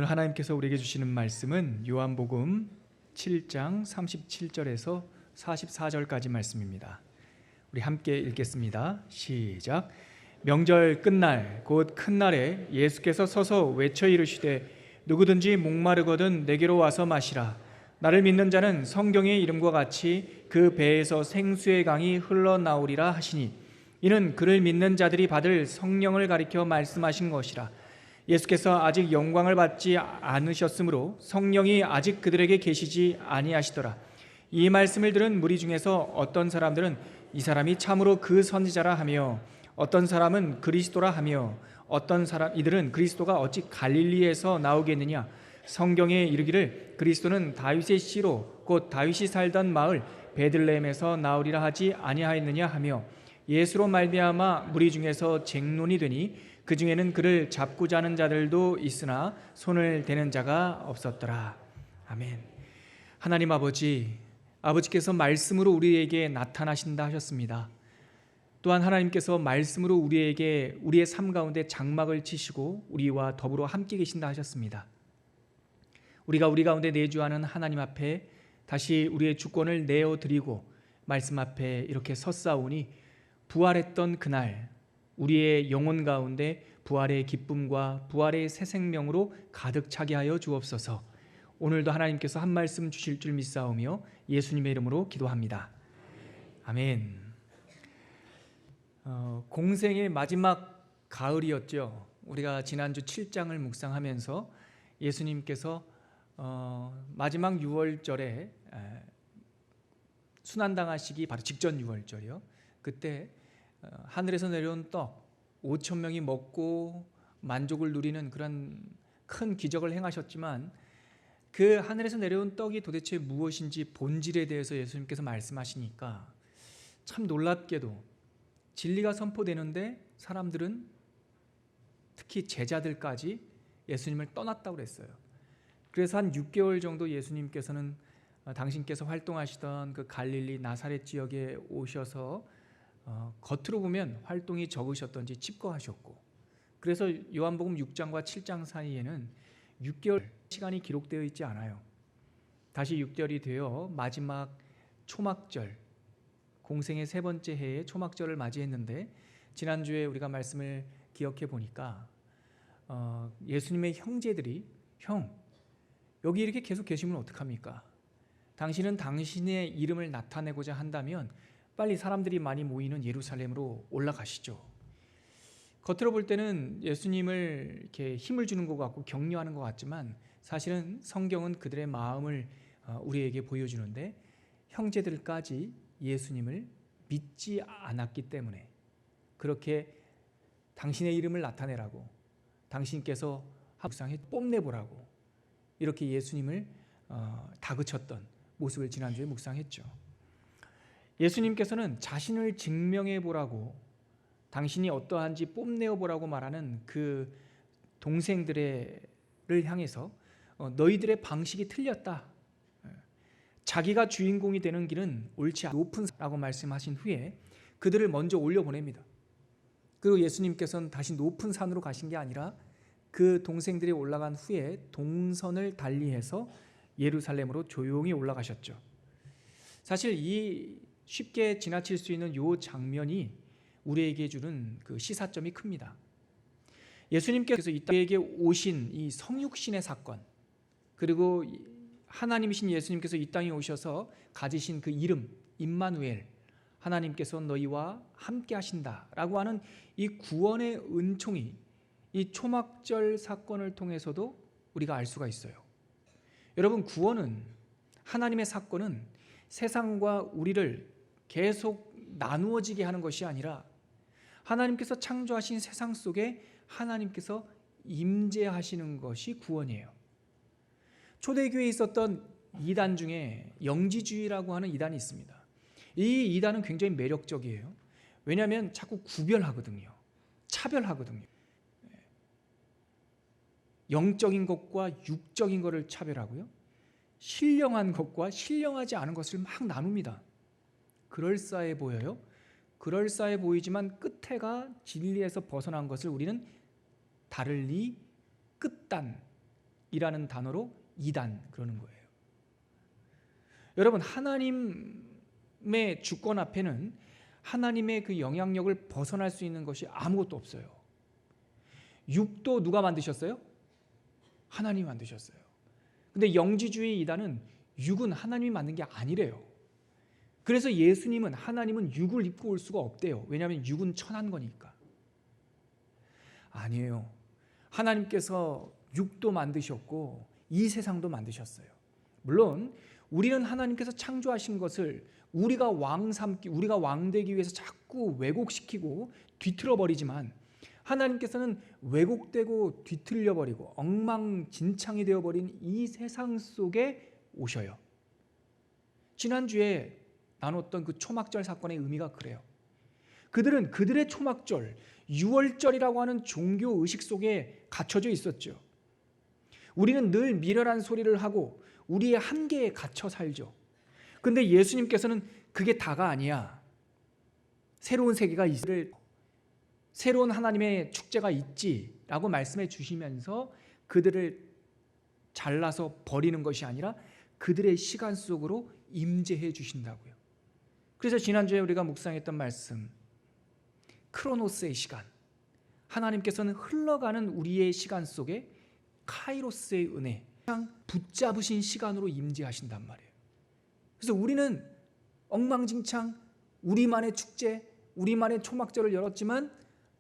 오늘 하나님께서 우리에게 주시는 말씀은 요한복음 7장 37절에서 44절까지 말씀입니다. 우리 함께 읽겠습니다. 시작. 명절 끝날 곧 큰 날에 예수께서 서서 외쳐 이르시되 누구든지 목마르거든 내게로 와서 마시라. 나를 믿는 자는 성경의 이름과 같이 그 배에서 생수의 강이 흘러나오리라 하시니 이는 그를 믿는 자들이 받을 성령을 가리켜 말씀하신 것이라. 예수께서 아직 영광을 받지 않으셨으므로 성령이 아직 그들에게 계시지 아니하시더라. 이 말씀을 들은 무리 중에서 어떤 사람들은 이 사람이 참으로 그 선지자라 하며 어떤 사람은 그리스도라 하며 이들은 그리스도가 어찌 갈릴리에서 나오겠느냐. 성경에 이르기를 그리스도는 다윗의 씨로 곧 다윗이 살던 마을 베들레헴에서 나오리라 하지 아니하였느냐 하며 예수로 말미암아 무리 중에서 쟁론이 되니 그 중에는 그를 잡고자 하는 자들도 있으나 손을 대는 자가 없었더라. 아멘. 하나님 아버지께서 말씀으로 우리에게 나타나신다 하셨습니다. 또한 하나님께서 말씀으로 우리에게 우리의 삶 가운데 장막을 치시고 우리와 더불어 함께 계신다 하셨습니다. 우리가 우리 가운데 내주하는 하나님 앞에 다시 우리의 주권을 내어드리고 말씀 앞에 이렇게 섰사오니 부활했던 그날 우리의 영혼 가운데 부활의 기쁨과 부활의 새 생명으로 가득 차게 하여 주옵소서. 오늘도 하나님께서 한 말씀 주실 줄 믿사오며 예수님의 이름으로 기도합니다. 아멘. 공생의 마지막 가을이었죠. 우리가 지난주 7장을 묵상하면서 예수님께서 마지막 유월절에 순환당하시기 바로 직전 유월절이요. 그때 하늘에서 내려온 떡 5천 명이 먹고 만족을 누리는 그런 큰 기적을 행하셨지만 그 하늘에서 내려온 떡이 도대체 무엇인지 본질에 대해서 예수님께서 말씀하시니까 참 놀랍게도 진리가 선포되는데 사람들은 특히 제자들까지 예수님을 떠났다고 그랬어요. 그래서 한 6개월 정도 예수님께서는 당신께서 활동하시던 그 갈릴리 나사렛 지역에 오셔서 겉으로 보면 활동이 적으셨던지 칩거하셨고, 그래서 요한복음 6장과 7장 사이에는 6개월 시간이 기록되어 있지 않아요. 다시 6개월이 되어 마지막 초막절, 공생의 세 번째 해에 초막절을 맞이했는데 지난주에 우리가 말씀을 기억해 보니까 예수님의 형제들이 형 여기 이렇게 계속 계시면 어떡합니까? 당신은 당신의 이름을 나타내고자 한다면 빨리 사람들이 많이 모이는 예루살렘으로 올라가시죠. 겉으로 볼 때는 예수님을 이렇게 힘을 주는 것 같고 격려하는 것 같지만 사실은 성경은 그들의 마음을 우리에게 보여주는데 형제들까지 예수님을 믿지 않았기 때문에 그렇게 당신의 이름을 나타내라고 당신께서 합상에 뽐내보라고 이렇게 예수님을 다그쳤던 모습을 지난주에 묵상했죠. 예수님께서는 자신을 증명해 보라고 당신이 어떠한지 뽐내어 보라고 말하는 그 동생들을 향해서 너희들의 방식이 틀렸다. 자기가 주인공이 되는 길은 옳지 않다. 높은 산이라고 말씀하신 후에 그들을 먼저 올려보냅니다. 그리고 예수님께서는 다시 높은 산으로 가신 게 아니라 그 동생들이 올라간 후에 동선을 달리해서 예루살렘으로 조용히 올라가셨죠. 사실 이 쉽게 지나칠 수 있는 이 장면이 우리에게 주는 그 시사점이 큽니다. 예수님께서 이 땅에 오신 이 성육신의 사건, 그리고 하나님이신 예수님께서 이 땅에 오셔서 가지신 그 이름 임마누엘, 하나님께서 너희와 함께 하신다라고 하는 이 구원의 은총이 이 초막절 사건을 통해서도 우리가 알 수가 있어요. 여러분, 구원은, 하나님의 사건은 세상과 우리를 계속 나누어지게 하는 것이 아니라 하나님께서 창조하신 세상 속에 하나님께서 임재하시는 것이 구원이에요. 초대교회에 있었던 이단 중에 영지주의라고 하는 이단이 있습니다. 이 이단은 굉장히 매력적이에요. 왜냐하면 자꾸 구별하거든요. 차별하거든요. 영적인 것과 육적인 것을 차별하고요. 신령한 것과 신령하지 않은 것을 막 나눕니다. 그럴싸해 보여요. 그럴싸해 보이지만 끝에가 진리에서 벗어난 것을 우리는 다를리 끝단, 이단이라는 단어로 이단 그러는 거예요. 여러분, 하나님의 주권 앞에는 하나님의 그 영향력을 벗어날 수 있는 것이 아무것도 없어요. 육도 누가 만드셨어요? 하나님이 만드셨어요. 근데 영지주의 이단은 육은 하나님이 만든 게 아니래요. 그래서 예수님은, 하나님은 육을 입고 올 수가 없대요. 왜냐하면 육은 천한 거니까. 아니에요. 하나님께서 육도 만드셨고 이 세상도 만드셨어요. 물론 우리는 하나님께서 창조하신 것을 우리가 우리가 왕되기 위해서 자꾸 왜곡시키고 뒤틀어 버리지만, 하나님께서는 왜곡되고 뒤틀려 버리고 엉망진창이 되어버린 이 세상 속에 오셔요. 지난주에 나눴던 그 초막절 사건의 의미가 그래요. 그들은 그들의 초막절, 유월절이라고 하는 종교 의식 속에 갇혀져 있었죠. 우리는 늘 미련한 소리를 하고 우리의 한계에 갇혀 살죠. 그런데 예수님께서는 그게 다가 아니야. 새로운 세계가 있을, 새로운 하나님의 축제가 있지라고 말씀해 주시면서 그들을 잘라서 버리는 것이 아니라 그들의 시간 속으로 임재해 주신다고요. 그래서 지난주에 우리가 묵상했던 말씀, 크로노스의 시간, 하나님께서는 흘러가는 우리의 시간 속에 카이로스의 은혜, 붙잡으신 시간으로 임재하신단 말이에요. 그래서 우리는 엉망진창 우리만의 축제, 우리만의 초막절을 열었지만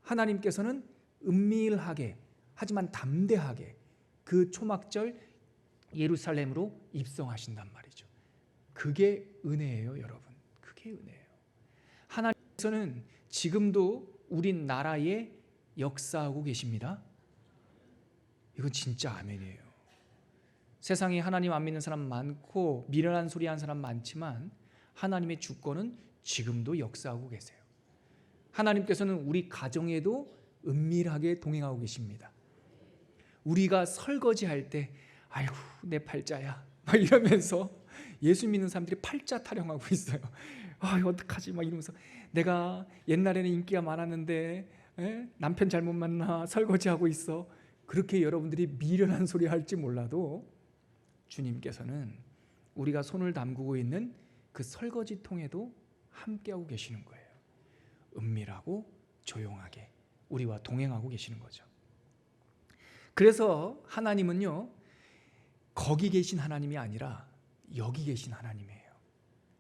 하나님께서는 은밀하게 하지만 담대하게 그 초막절 예루살렘으로 입성하신단 말이죠. 그게 은혜예요, 여러분. 그게 은혜예요. 하나님께서는 지금도 우리 나라에 역사하고 계십니다. 이건 진짜 아멘이에요. 세상에 하나님 안 믿는 사람 많고 미련한 소리 하는 사람 많지만 하나님의 주권은 지금도 역사하고 계세요. 하나님께서는 우리 가정에도 은밀하게 동행하고 계십니다. 우리가 설거지할 때 아이고 내 팔자야 막 이러면서 예수 믿는 사람들이 팔자 타령하고 있어요. 아 어떡하지 막 이러면서, 내가 옛날에는 인기가 많았는데 남편 잘못 만나 설거지하고 있어. 그렇게 여러분들이 미련한 소리 할지 몰라도 주님께서는 우리가 손을 담그고 있는 그 설거지통에도 함께하고 계시는 거예요. 은밀하고 조용하게 우리와 동행하고 계시는 거죠. 그래서 하나님은요, 거기 계신 하나님이 아니라 여기 계신 하나님이에요.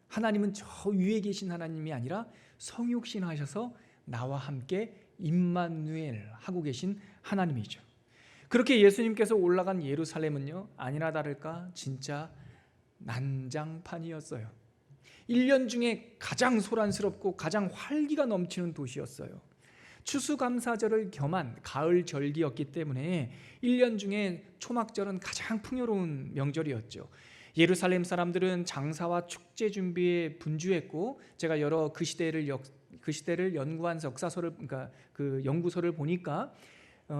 하나님은 저 위에 계신 하나님이 아니라 성육신하셔서 나와 함께 임마누엘 하고 계신 하나님이죠. 그렇게 예수님께서 올라간 예루살렘은요, 아니나 다를까 진짜 난장판이었어요. 1년 중에 가장 소란스럽고 가장 활기가 넘치는 도시였어요. 추수감사절을 겸한 가을 절기였기 때문에 1년 중에 초막절은 가장 풍요로운 명절이었죠. 예루살렘 사람들은 장사와 축제 준비에 분주했고, 제가 여러 그 시대를 연구한 역사서를, 그러니까 그 연구서를 보니까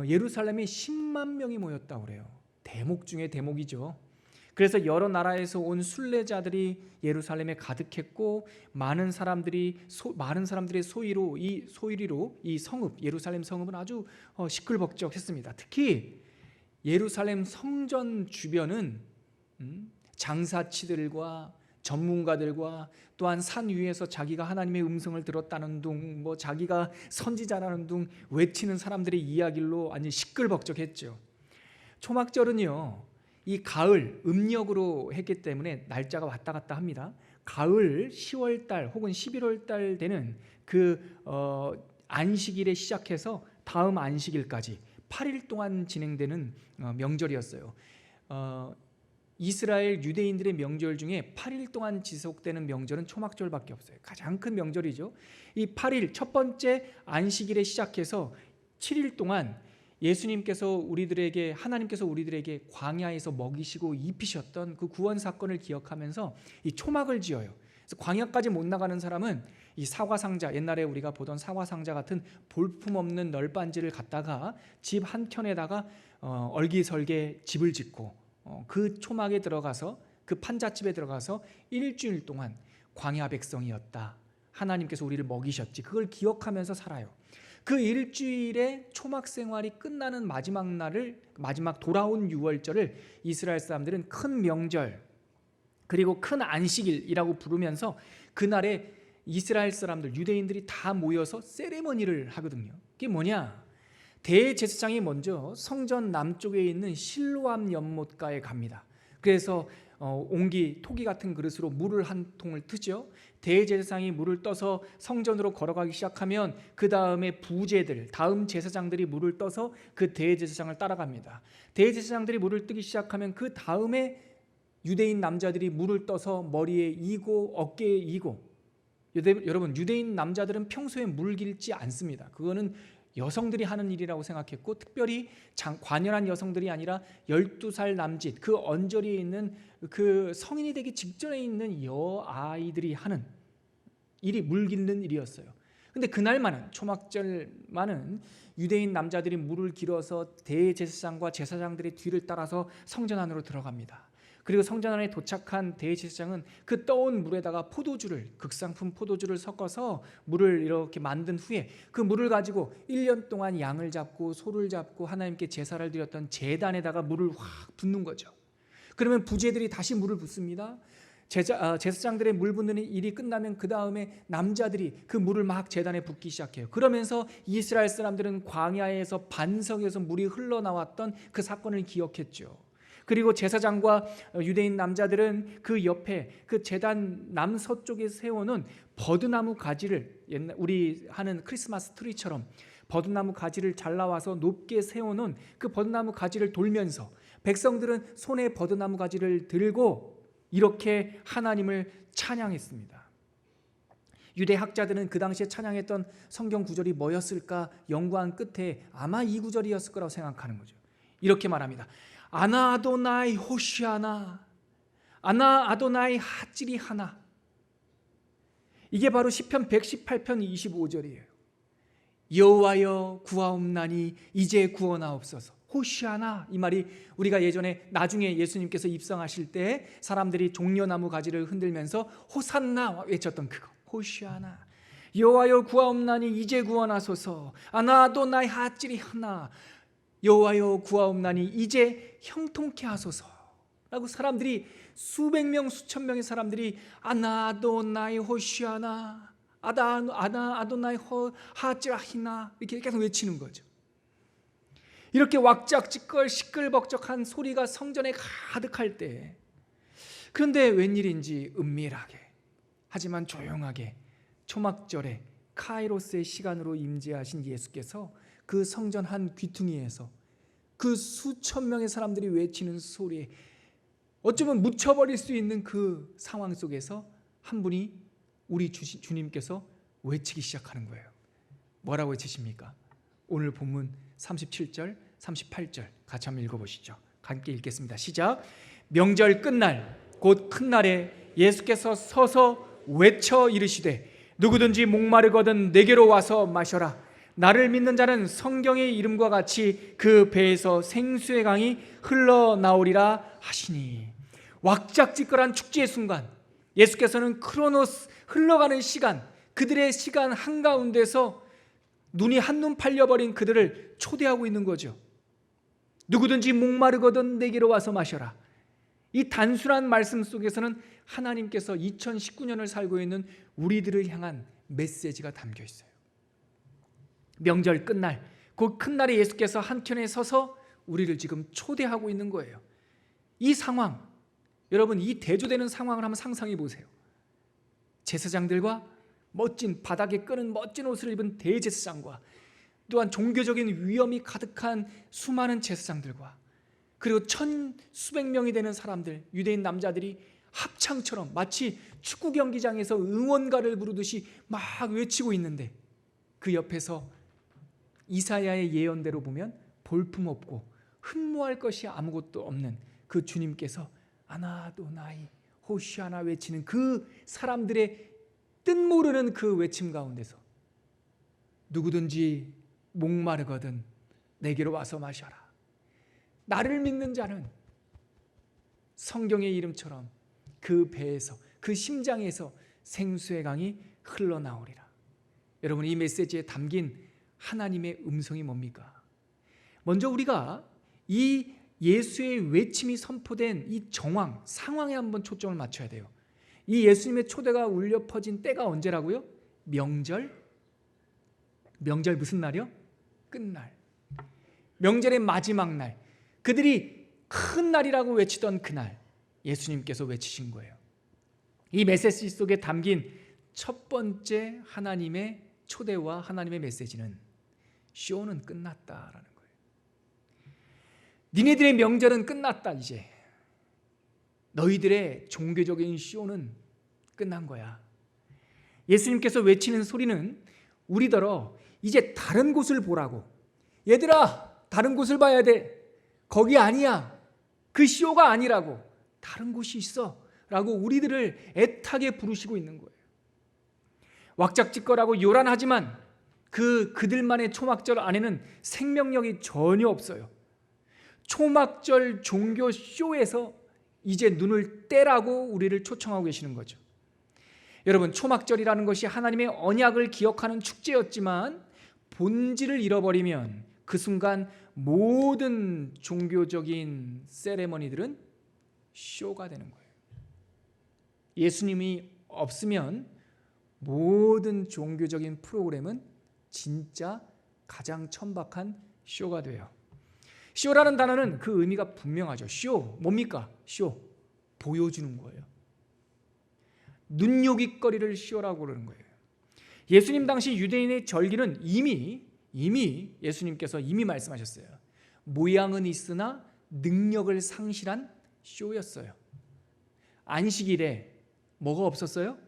예루살렘에 10만 명이 모였다고 그래요. 대목 중에 대목이죠. 그래서 여러 나라에서 온 순례자들이 예루살렘에 가득했고, 많은 사람들의 소리로 이 성읍, 예루살렘 성읍은 아주 시끌벅적했습니다. 특히 예루살렘 성전 주변은 장사치들과 전문가들과 또한 산 위에서 자기가 하나님의 음성을 들었다는 둥, 자기가 선지자라는 둥 외치는 사람들의 이야기로 아주 시끌벅적했죠. 초막절은요, 이 가을 음력으로 했기 때문에 날짜가 왔다 갔다 합니다. 가을 10월달 혹은 11월달 되는 그 안식일에 시작해서 다음 안식일까지 8일 동안 진행되는 명절이었어요. 이스라엘 유대인들의 명절 중에 8일 동안 지속되는 명절은 초막절밖에 없어요. 가장 큰 명절이죠. 이 8일 첫 번째 안식일에 시작해서 7일 동안 하나님께서 우리들에게 광야에서 먹이시고 입히셨던 그 구원 사건을 기억하면서 이 초막을 지어요. 그래서 광야까지 못 나가는 사람은 이 사과상자, 옛날에 우리가 보던 사과상자 같은 볼품없는 널빤지를 갖다가 집 한켠에다가 얼기설게 집을 짓고 그 초막에 들어가서, 그 판잣집에 들어가서 일주일 동안 광야 백성이었다, 하나님께서 우리를 먹이셨지, 그걸 기억하면서 살아요. 그 일주일의 초막 생활이 끝나는 마지막 날을, 마지막 돌아온 유월절을 이스라엘 사람들은 큰 명절 그리고 큰 안식일이라고 부르면서 그날에 이스라엘 사람들, 유대인들이 다 모여서 세리머니를 하거든요. 그게 뭐냐? 대제사장이 먼저 성전 남쪽에 있는 실로암 연못가에 갑니다. 그래서 토기 같은 그릇으로 물을 한 통을 트죠. 대제사장이 물을 떠서 성전으로 걸어가기 시작하면 그 다음에 부제들, 다음 제사장들이 물을 떠서 그 대제사장을 따라갑니다. 대제사장들이 물을 뜨기 시작하면 그 다음에 유대인 남자들이 물을 떠서 머리에 이고 어깨에 이고. 여러분, 유대인 남자들은 평소에 물 길지 않습니다. 그거는 여성들이 하는 일이라고 생각했고, 특별히 관연한 여성들이 아니라 12살 남짓, 그 언저리에 있는 그 성인이 되기 직전에 있는 여아이들이 하는 일이 물 길는 일이었어요. 근데 그날만은, 초막절만은 유대인 남자들이 물을 길어서 대제사장과 제사장들의 뒤를 따라서 성전 안으로 들어갑니다. 그리고 성전 안에 도착한 대제사장은 그 떠온 물에다가 포도주를, 극상품 포도주를 섞어서 물을 이렇게 만든 후에 그 물을 가지고 1년 동안 양을 잡고 소를 잡고 하나님께 제사를 드렸던 제단에다가 물을 확 붓는 거죠. 그러면 부제들이 다시 물을 붓습니다. 제사장들의 물 붓는 일이 끝나면 그 다음에 남자들이 그 물을 막 제단에 붓기 시작해요. 그러면서 이스라엘 사람들은 광야에서 반석에서 물이 흘러나왔던 그 사건을 기억했죠. 그리고 제사장과 유대인 남자들은 그 옆에 그 제단 남서쪽에 세워놓은 버드나무 가지를, 우리 하는 크리스마스 트리처럼 버드나무 가지를 잘라와서 높게 세워놓은 그 버드나무 가지를 돌면서 백성들은 손에 버드나무 가지를 들고 이렇게 하나님을 찬양했습니다. 유대 학자들은 그 당시에 찬양했던 성경 구절이 뭐였을까 연구한 끝에 아마 이 구절이었을 거라고 생각하는 거죠. 이렇게 말합니다. 아나 아도나이 호시아나, 아나 아도나이 하찌리 하나. 이게 바로 시편 118편 25절이에요. 여호와여 구하옵나니 이제 구원하옵소서. 호시아나, 이 말이 우리가 예전에 나중에 예수님께서 입성하실 때 사람들이 종려나무 가지를 흔들면서 호산나 외쳤던 그거, 호시아나. 여호와여 구하옵나니 이제 구원하소서. 아나 아도나이 하찌리 하나. 여호와여 구하옵나니 이제 형통케 하소서 라고 사람들이 수백 명 수천 명의 사람들이 아나 아도나이 호시아나, 아나 아도나이 하찌라히나 이렇게 계속 외치는 거죠. 이렇게 왁작지껄 시끌벅적한 소리가 성전에 가득할 때, 그런데 웬일인지 은밀하게 하지만 조용하게 초막절에 카이로스의 시간으로 임재하신 예수께서 그 성전 한 귀퉁이에서 그 수천 명의 사람들이 외치는 소리에 어쩌면 묻혀버릴 수 있는 그 상황 속에서 한 분이, 우리 주님께서 외치기 시작하는 거예요. 뭐라고 외치십니까? 오늘 본문 37절 38절 같이 한번 읽어보시죠. 함께 읽겠습니다. 시작. 명절 끝날 곧 큰 날에 예수께서 서서 외쳐 이르시되 누구든지 목마르거든 내게로 와서 마셔라. 나를 믿는 자는 성경의 이름과 같이 그 배에서 생수의 강이 흘러나오리라 하시니. 왁작지껄한 축제의 순간, 예수께서는 크로노스, 흘러가는 시간, 그들의 시간 한가운데서 눈이 한눈 팔려버린 그들을 초대하고 있는 거죠. 누구든지 목마르거든 내게로 와서 마셔라. 이 단순한 말씀 속에서는 하나님께서 2019년을 살고 있는 우리들을 향한 메시지가 담겨 있어요. 명절 끝날, 그 큰 날에 예수께서 한켠에 서서 우리를 지금 초대하고 있는 거예요. 이 상황, 여러분 이 대조되는 상황을 한번 상상해 보세요. 제사장들과 멋진 바닥에 끄는 멋진 옷을 입은 대제사장과 또한 종교적인 위험이 가득한 수많은 제사장들과 그리고 수백 명이 되는 사람들, 유대인 남자들이 합창처럼 마치 축구 경기장에서 응원가를 부르듯이 막 외치고 있는데, 그 옆에서 이사야의 예언대로 보면 볼품없고 흠모할 것이 아무것도 없는 그 주님께서 아나도나이 호시아나 외치는 그 사람들의 뜻모르는 그 외침 가운데서 누구든지 목마르거든 내게로 와서 마셔라. 나를 믿는 자는 성경의 이름처럼 그 배에서, 그 심장에서 생수의 강이 흘러나오리라. 여러분 이 메시지에 담긴 하나님의 음성이 뭡니까? 먼저 우리가 이 예수의 외침이 선포된 이 정황, 상황에 한번 초점을 맞춰야 돼요. 이 예수님의 초대가 울려 퍼진 때가 언제라고요? 명절 무슨 날이요? 끝날. 명절의 마지막 날, 그들이 큰 날이라고 외치던 그날 예수님께서 외치신 거예요. 이 메시지 속에 담긴 첫 번째 하나님의 초대와 하나님의 메시지는 쇼는 끝났다라는 거예요. 니네들의 명절은 끝났다. 이제 너희들의 종교적인 쇼는 끝난 거야. 예수님께서 외치는 소리는 우리더러 이제 다른 곳을 보라고. 얘들아, 다른 곳을 봐야 돼. 거기 아니야. 그 쇼가 아니라고. 다른 곳이 있어 라고 우리들을 애타게 부르시고 있는 거예요. 왁작지껄하고 요란하지만 그들만의 초막절 안에는 생명력이 전혀 없어요. 초막절 종교 쇼에서 이제 눈을 떼라고 우리를 초청하고 계시는 거죠. 여러분, 초막절이라는 것이 하나님의 언약을 기억하는 축제였지만 본질을 잃어버리면 그 순간 모든 종교적인 세레머니들은 쇼가 되는 거예요. 예수님이 없으면 모든 종교적인 프로그램은 진짜 가장 천박한 쇼가 돼요. 쇼라는 단어는 그 의미가 분명하죠. 쇼, 뭡니까? 쇼, 보여주는 거예요. 눈요깃거리를 쇼라고 그러는 거예요. 예수님 당시 유대인의 절기는 이미 예수님께서 이미 말씀하셨어요. 모양은 있으나 능력을 상실한 쇼였어요. 안식일에 뭐가 없었어요?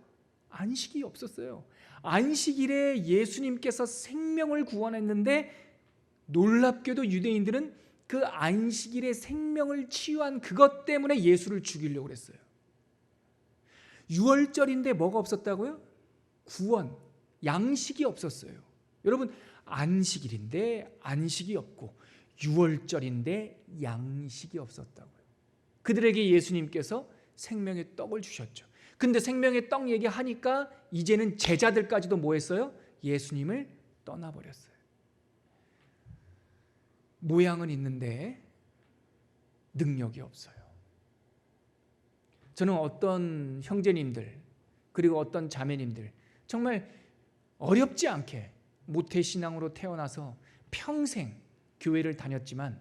안식이 없었어요. 안식일에 예수님께서 생명을 구원했는데 놀랍게도 유대인들은 그 안식일의 생명을 치유한 그것 때문에 예수를 죽이려고 그랬어요. 유월절인데 뭐가 없었다고요? 구원, 양식이 없었어요. 여러분, 안식일인데 안식이 없고 유월절인데 양식이 없었다고요. 그들에게 예수님께서 생명의 떡을 주셨죠. 근데 생명의 떡 얘기하니까 이제는 제자들까지도 뭐 했어요? 예수님을 떠나버렸어요. 모양은 있는데 능력이 없어요. 저는 어떤 형제님들 그리고 어떤 자매님들 정말 어렵지 않게 모태신앙으로 태어나서 평생 교회를 다녔지만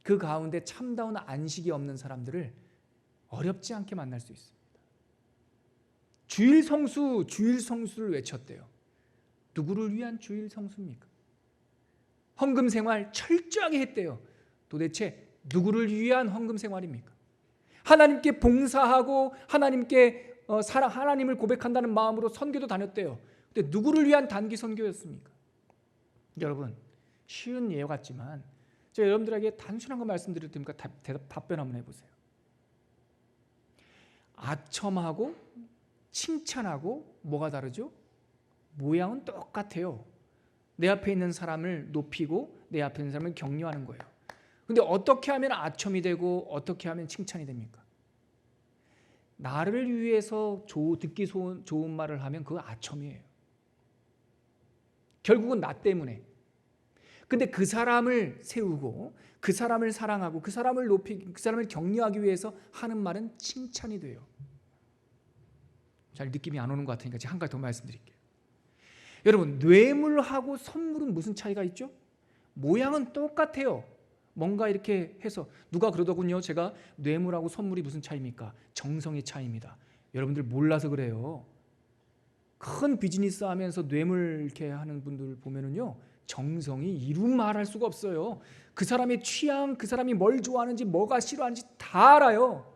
그 가운데 참다운 안식이 없는 사람들을 어렵지 않게 만날 수 있습니다. 주일 성수를 외쳤대요. 누구를 위한 주일 성수입니까? 헌금 생활 철저하게 했대요. 도대체 누구를 위한 헌금 생활입니까? 하나님께 봉사하고 하나님께 하나님을 고백한다는 마음으로 선교도 다녔대요. 근데 누구를 위한 단기 선교였습니까? 여러분, 쉬운 예화 같지만 제가 여러분들에게 단순한 거 말씀드릴 테니까 답변 한번 해보세요. 아첨하고 칭찬하고 뭐가 다르죠? 모양은 똑같아요. 내 앞에 있는 사람을 높이고 내 앞에 있는 사람을 격려하는 거예요. 근데 어떻게 하면 아첨이 되고 어떻게 하면 칭찬이 됩니까? 나를 위해서 듣기 좋은 말을 하면 그거 아첨이에요. 결국은 나 때문에. 근데 그 사람을 세우고 그 사람을 사랑하고 그 사람을 높이고 그 사람을 격려하기 위해서 하는 말은 칭찬이 돼요. 잘 느낌이 안 오는 것 같으니까 제가 한 가지 더 말씀드릴게요. 여러분, 뇌물하고 선물은 무슨 차이가 있죠? 모양은 똑같아요. 뭔가 이렇게 해서 누가 그러더군요. 제가 뇌물하고 선물이 무슨 차이입니까? 정성의 차이입니다. 여러분들 몰라서 그래요. 큰 비즈니스 하면서 뇌물 이렇게 하는 분들 보면은요, 정성이 이루 말할 수가 없어요. 그 사람의 취향, 그 사람이 뭘 좋아하는지 뭐가 싫어하는지 다 알아요.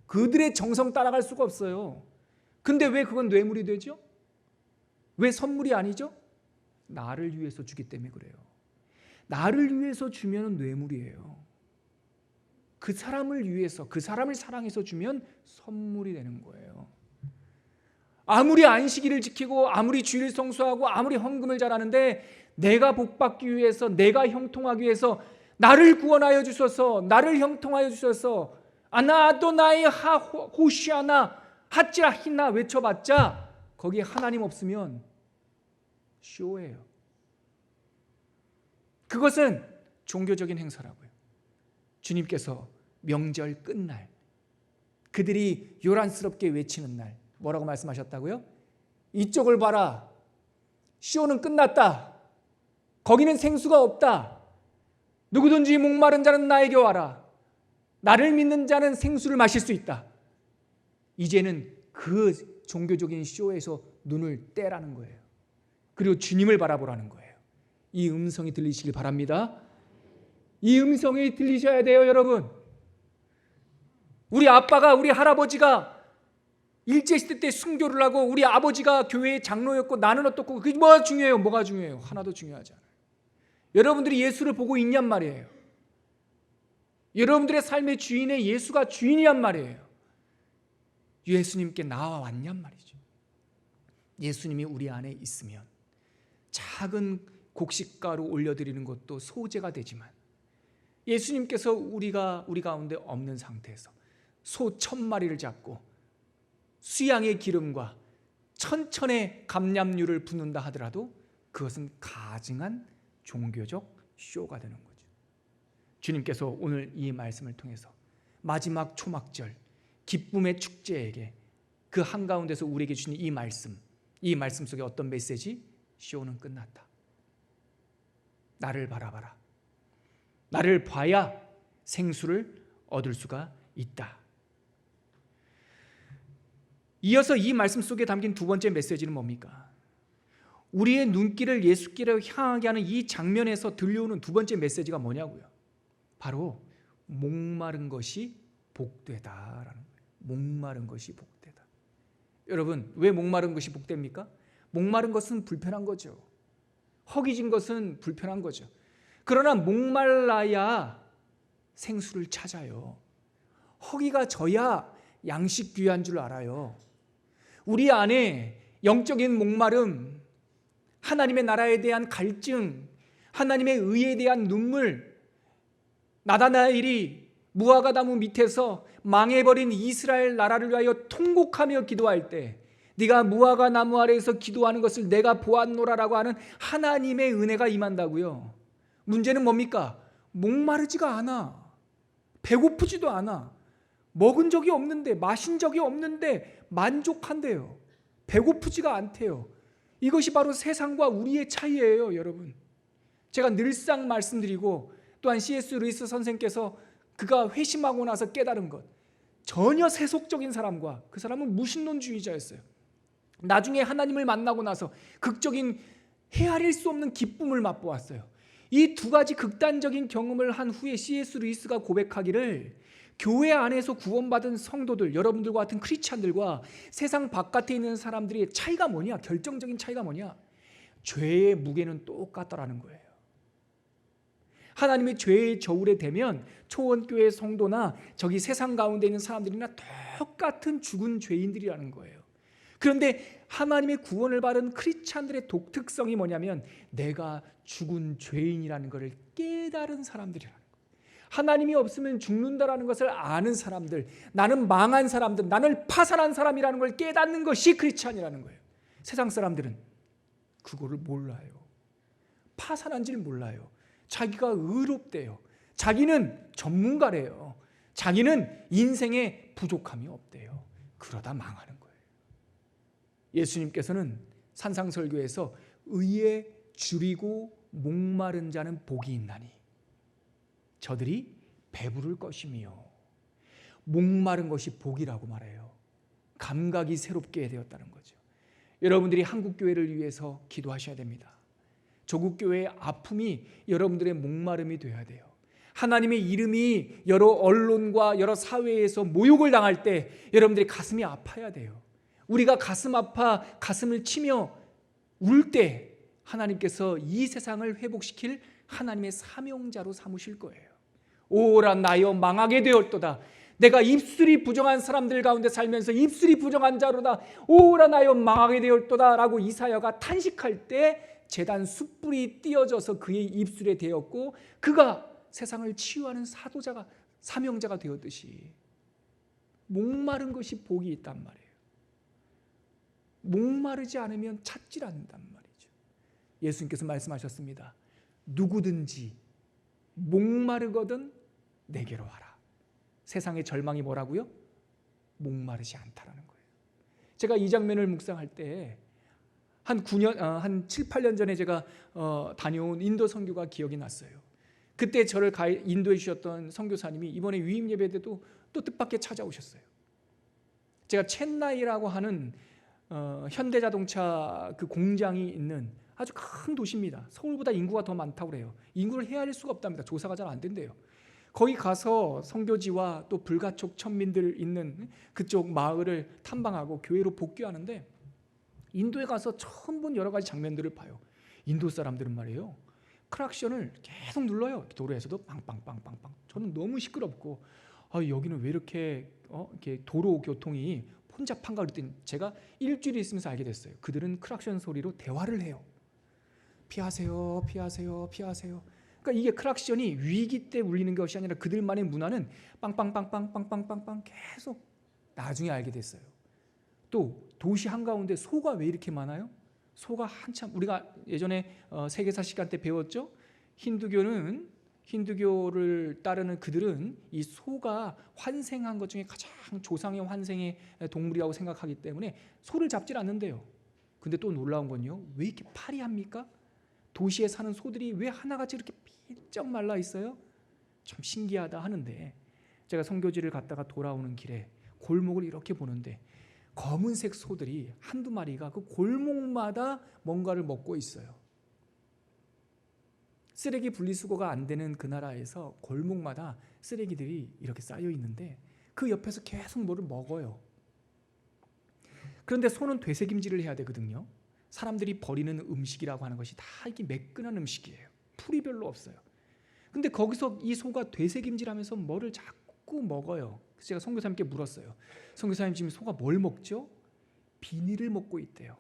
그들의 정성 따라갈 수가 없어요. 근데 왜 그건 뇌물이 되죠? 왜 선물이 아니죠? 나를 위해서 주기 때문에 그래요. 나를 위해서 주면 뇌물이에요. 그 사람을 위해서, 그 사람을 사랑해서 주면 선물이 되는 거예요. 아무리 안식일을 지키고 아무리 주일 성수하고 아무리 헌금을 잘하는데 내가 복받기 위해서, 내가 형통하기 위해서 나를 구원하여 주셔서, 나를 형통하여 주셔서 아나 아도나이 호시아나 하찌라 히나 외쳐봤자 거기에 하나님 없으면 쇼예요. 그것은 종교적인 행사라고요. 주님께서 명절 끝날 그들이 요란스럽게 외치는 날 뭐라고 말씀하셨다고요? 이쪽을 봐라. 시온은 끝났다. 거기는 생수가 없다. 누구든지 목마른 자는 나에게 와라. 나를 믿는 자는 생수를 마실 수 있다. 이제는 그 종교적인 쇼에서 눈을 떼라는 거예요. 그리고 주님을 바라보라는 거예요. 이 음성이 들리시길 바랍니다. 이 음성이 들리셔야 돼요, 여러분. 우리 아빠가, 우리 할아버지가 일제시대 때 순교를 하고 우리 아버지가 교회의 장로였고 나는 어떻고 그게 뭐가 중요해요? 뭐가 중요해요? 하나도 중요하지 않아요. 여러분들이 예수를 보고 있냔 말이에요. 여러분들의 삶의 주인의 예수가 주인이란 말이에요. 예수님께 나와왔냔 말이죠. 예수님이 우리 안에 있으면 작은 곡식가루 올려드리는 것도 소재가 되지만 예수님께서 우리 가운데 없는 상태에서 소 1000마리를 잡고 수양의 기름과 천천의 감람류를 붓는다 하더라도 그것은 가증한 종교적 쇼가 되는 거죠. 주님께서 오늘 이 말씀을 통해서 마지막 초막절 기쁨의 축제에게 그 한가운데서 우리에게 주신 이 말씀 속에 어떤 메시지? 쇼는 끝났다. 나를 바라봐라. 나를 봐야 생수를 얻을 수가 있다. 이어서 이 말씀 속에 담긴 두 번째 메시지는 뭡니까? 우리의 눈길을 예수께로 향하게 하는 이 장면에서 들려오는 두 번째 메시지가 뭐냐고요? 바로 목마른 것이 복되다라는 거예요. 목마른 것이 복되다. 여러분, 왜 목마른 것이 복됩니까? 목마른 것은 불편한 거죠. 허기진 것은 불편한 거죠. 그러나 목말라야 생수를 찾아요. 허기가 져야 양식 귀한 줄 알아요. 우리 안에 영적인 목마름, 하나님의 나라에 대한 갈증, 하나님의 의에 대한 눈물, 나다나엘이 무화과 나무 밑에서 망해버린 이스라엘 나라를 위하여 통곡하며 기도할 때 네가 무화과 나무 아래에서 기도하는 것을 내가 보았노라라고 하는 하나님의 은혜가 임한다고요. 문제는 뭡니까? 목마르지가 않아. 배고프지도 않아. 먹은 적이 없는데, 마신 적이 없는데 만족한대요. 배고프지가 않대요. 이것이 바로 세상과 우리의 차이예요, 여러분. 제가 늘상 말씀드리고 또한 C.S. 루이스 선생께서 그가 회심하고 나서 깨달은 것, 전혀 세속적인 사람과 그 사람은 무신론주의자였어요. 나중에 하나님을 만나고 나서 극적인 헤아릴 수 없는 기쁨을 맛보았어요. 이 두 가지 극단적인 경험을 한 후에 C.S. 루이스가 고백하기를 교회 안에서 구원받은 성도들, 여러분들과 같은 크리스찬들과 세상 바깥에 있는 사람들의 차이가 뭐냐? 결정적인 차이가 뭐냐? 죄의 무게는 똑같다라는 거예요. 하나님의 죄의 저울에 대면 초원교회 성도나 저기 세상 가운데 있는 사람들이나 똑같은 죽은 죄인들이라는 거예요. 그런데 하나님의 구원을 받은 크리스찬들의 독특성이 뭐냐면 내가 죽은 죄인이라는 것을 깨달은 사람들이라는 거예요. 하나님이 없으면 죽는다라는 것을 아는 사람들, 나는 망한 사람들, 나는 파산한 사람이라는 걸 깨닫는 것이 크리스찬이라는 거예요. 세상 사람들은 그거를 몰라요. 파산한 줄 몰라요. 자기가 의롭대요. 자기는 전문가래요. 자기는 인생에 부족함이 없대요. 그러다 망하는 거예요. 예수님께서는 산상설교에서 의에 줄이고 목마른 자는 복이 있나니 저들이 배부를 것이며, 목마른 것이 복이라고 말해요. 감각이 새롭게 되었다는 거죠. 여러분들이 한국교회를 위해서 기도하셔야 됩니다. 조국교회의 아픔이 여러분들의 목마름이 되어야 돼요. 하나님의 이름이 여러 언론과 여러 사회에서 모욕을 당할 때 여러분들이 가슴이 아파야 돼요. 우리가 가슴 아파 가슴을 치며 울 때 하나님께서 이 세상을 회복시킬 하나님의 사명자로 삼으실 거예요. 오라 나여 망하게 되었도다. 내가 입술이 부정한 사람들 가운데 살면서 입술이 부정한 자로다. 오라 나여 망하게 되었도다 라고 이사야가 탄식할 때 제단 숯불이 띄어져서 그의 입술에 대었고 그가 세상을 치유하는 사도자가, 사명자가 되었듯이 목마른 것이 복이 있단 말이에요. 목마르지 않으면 찾질 않는단 말이죠. 예수님께서 말씀하셨습니다. 누구든지 목마르거든 내게로 와라. 세상의 절망이 뭐라고요? 목마르지 않다라는 거예요. 제가 이 장면을 묵상할 때 한 7, 8년 전에 제가 다녀온 인도 선교가 기억이 났어요. 그때 저를 인도해 주셨던 선교사님이 이번에 위임 예배 때도 또 뜻밖의 찾아오셨어요. 제가 첸나이라고 하는 현대자동차 그 공장이 있는 아주 큰 도시입니다. 서울보다 인구가 더 많다고 그래요. 인구를 헤아릴 수가 없답니다. 조사가 잘 안 된대요. 거기 가서 선교지와 또 불가촉 천민들 있는 그쪽 마을을 탐방하고 교회로 복귀하는데, 인도에 가서 처음 본 여러 가지 장면들을 봐요. 인도 사람들은 말이에요, 크락션을 계속 눌러요. 도로에서도 빵빵빵빵빵. 저는 너무 시끄럽고 여기는 왜 이렇게 도로 교통이 혼잡한가 그랬더니 제가 일주일 있으면서 알게 됐어요. 그들은 크락션 소리로 대화를 해요. 피하세요, 피하세요, 피하세요. 그러니까 이게 크락션이 위기 때 울리는 것이 아니라 그들만의 문화는 빵빵빵빵빵빵빵빵 계속. 나중에 알게 됐어요. 또 도시 한가운데 소가 왜 이렇게 많아요? 소가 한참, 우리가 예전에 세계사 시간 때 배웠죠? 힌두교를 따르는 그들은 이 소가 환생한 것 중에 가장 조상의 환생의 동물이라고 생각하기 때문에 소를 잡질 않는데요. 근데 또 놀라운 건요, 왜 이렇게 파리합니까? 도시에 사는 소들이 왜 하나같이 이렇게 삐쩍 말라 있어요? 참 신기하다 하는데, 제가 선교지를 갔다가 돌아오는 길에 골목을 이렇게 보는데 검은색 소들이 한두 마리가 그 골목마다 뭔가를 먹고 있어요. 쓰레기 분리수거가 안 되는 그 나라에서 골목마다 쓰레기들이 이렇게 쌓여 있는데 그 옆에서 계속 뭐를 먹어요. 그런데 소는 되새김질을 해야 되거든요. 사람들이 버리는 음식이라고 하는 것이 다 이게 매끈한 음식이에요. 풀이 별로 없어요. 근데 거기서 이 소가 되새김질하면서 뭐를 자꾸 먹어요. 그래서 제가 선교사님께 물었어요. 선교사님, 지금 소가 뭘 먹죠? 비닐을 먹고 있대요.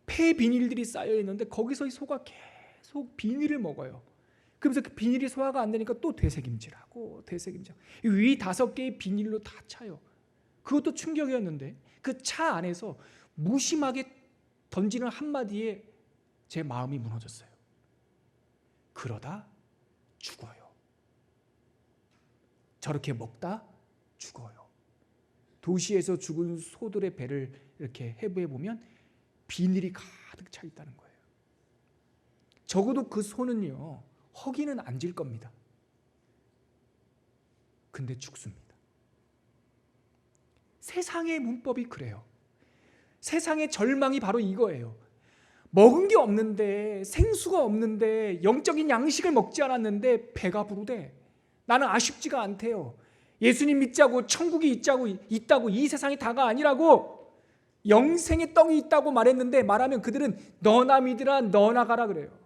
폐 비닐들이 쌓여 있는데 거기서 이 소가 계속 비닐을 먹어요. 그러면서 그 비닐이 소화가 안 되니까 또 되새김질하고 되새김질. 위 5개의 비닐로 다 차요. 그것도 충격이었는데 그 차 안에서 무심하게 던지는 한마디에 제 마음이 무너졌어요. 그러다 죽어요. 저렇게 먹다 죽어요. 도시에서 죽은 소들의 배를 이렇게 해부해 보면 비닐이 가득 차 있다는 거예요. 적어도 그 소는요, 허기는 안 질 겁니다. 근데 죽습니다. 세상의 문법이 그래요. 세상의 절망이 바로 이거예요. 먹은 게 없는데, 생수가 없는데, 영적인 양식을 먹지 않았는데 배가 부르대. 나는 아쉽지가 않대요. 예수님 믿자고, 천국이 있다고 이 세상이 다가 아니라고, 영생의 떡이 있다고 말하면 그들은 너나 믿으라, 너나 가라 그래요.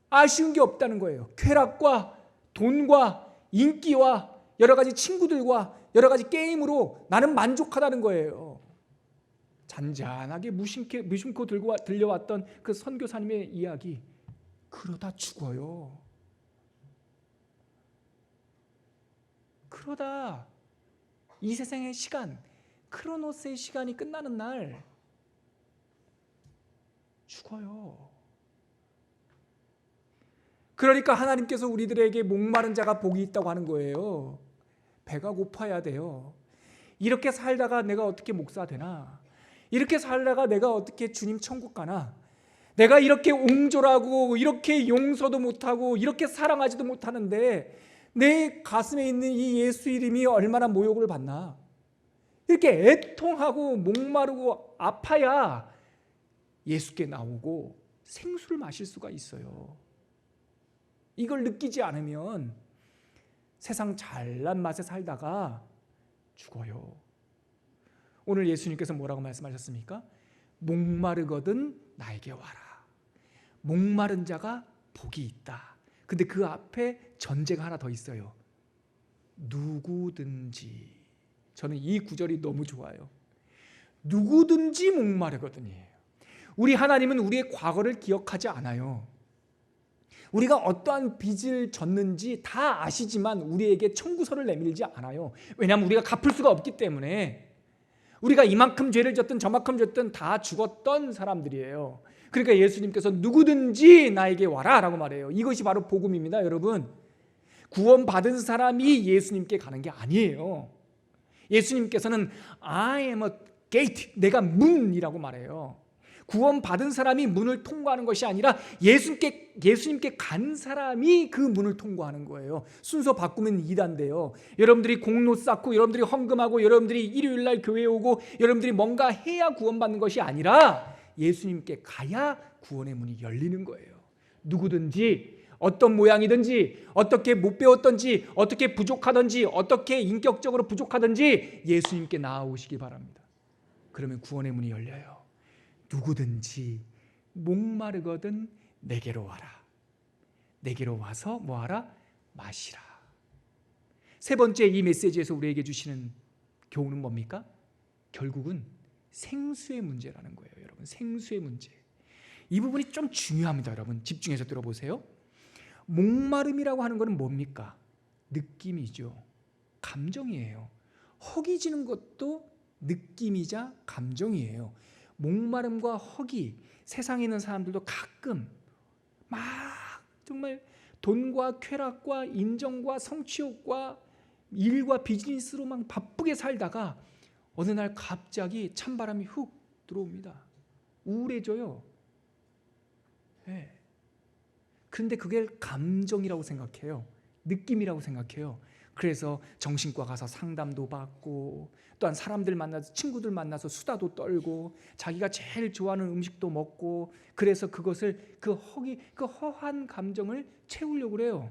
아쉬운 게 없다는 거예요. 쾌락과 돈과 인기와 여러 가지 친구들과 여러 가지 게임으로 나는 만족하다는 거예요. 잔잔하게 무심코 들려왔던 그 선교사님의 이야기, 그러다 죽어요. 그러다 이 세상의 시간, 크로노스의 시간이 끝나는 날 죽어요. 그러니까 하나님께서 우리들에게 목마른 자가 복이 있다고 하는 거예요. 배가 고파야 돼요. 이렇게 살다가 내가 어떻게 목사 되나? 이렇게 살다가 내가 어떻게 주님 천국 가나? 내가 이렇게 옹졸하고 이렇게 용서도 못하고 이렇게 사랑하지도 못하는데 내 가슴에 있는 이 예수 이름이 얼마나 모욕을 받나? 이렇게 애통하고 목마르고 아파야 예수께 나오고 생수를 마실 수가 있어요. 이걸 느끼지 않으면 세상 잘난 맛에 살다가 죽어요. 오늘 예수님께서 뭐라고 말씀하셨습니까? 목마르거든 나에게 와라. 목마른 자가 복이 있다. 근데 그 앞에 전제가 하나 더 있어요. 누구든지. 저는 이 구절이 너무 좋아요. 누구든지 목마르거든이에요. 우리 하나님은 우리의 과거를 기억하지 않아요. 우리가 어떠한 빚을 졌는지 다 아시지만 우리에게 청구서를 내밀지 않아요. 왜냐하면 우리가 갚을 수가 없기 때문에. 우리가 이만큼 죄를 졌든 저만큼 졌든 다 죽었던 사람들이에요. 그러니까 예수님께서 누구든지 나에게 와라 라고 말해요. 이것이 바로 복음입니다, 여러분. 구원받은 사람이 예수님께 가는 게 아니에요. 예수님께서는 I am a gate, 내가 문이라고 말해요. 구원받은 사람이 문을 통과하는 것이 아니라 예수님께 간 사람이 그 문을 통과하는 거예요. 순서 바꾸면 이단데요. 여러분들이 공로 쌓고 여러분들이 헌금하고 여러분들이 일요일날 교회에 오고 여러분들이 뭔가 해야 구원받는 것이 아니라 예수님께 가야 구원의 문이 열리는 거예요. 누구든지 어떤 모양이든지 어떻게 못 배웠든지 어떻게 부족하든지 어떻게 인격적으로 부족하든지 예수님께 나아오시기 바랍니다. 그러면 구원의 문이 열려요. 누구든지 목마르거든 내게로 와라. 내게로 와서 뭐하라? 마시라. 세 번째, 이 메시지에서 우리에게 주시는 교훈은 뭡니까? 결국은 생수의 문제라는 거예요. 여러분, 생수의 문제. 이 부분이 좀 중요합니다. 여러분, 집중해서 들어보세요. 목마름이라고 하는 것은 뭡니까? 느낌이죠. 감정이에요. 허기지는 것도 느낌이자 감정이에요. 목마름과 허기, 세상에 있는 사람들도 가끔 막 정말 돈과 쾌락과 인정과 성취욕과 일과 비즈니스로 막 바쁘게 살다가 어느 날 갑자기 찬바람이 훅 들어옵니다. 우울해져요. 네. 그런데 그게 감정이라고 생각해요. 느낌이라고 생각해요. 그래서 정신과 가서 상담도 받고 또한 사람들 만나서 친구들 만나서 수다도 떨고 자기가 제일 좋아하는 음식도 먹고 그래서 그것을 그 허한 감정을 채우려고 그래요.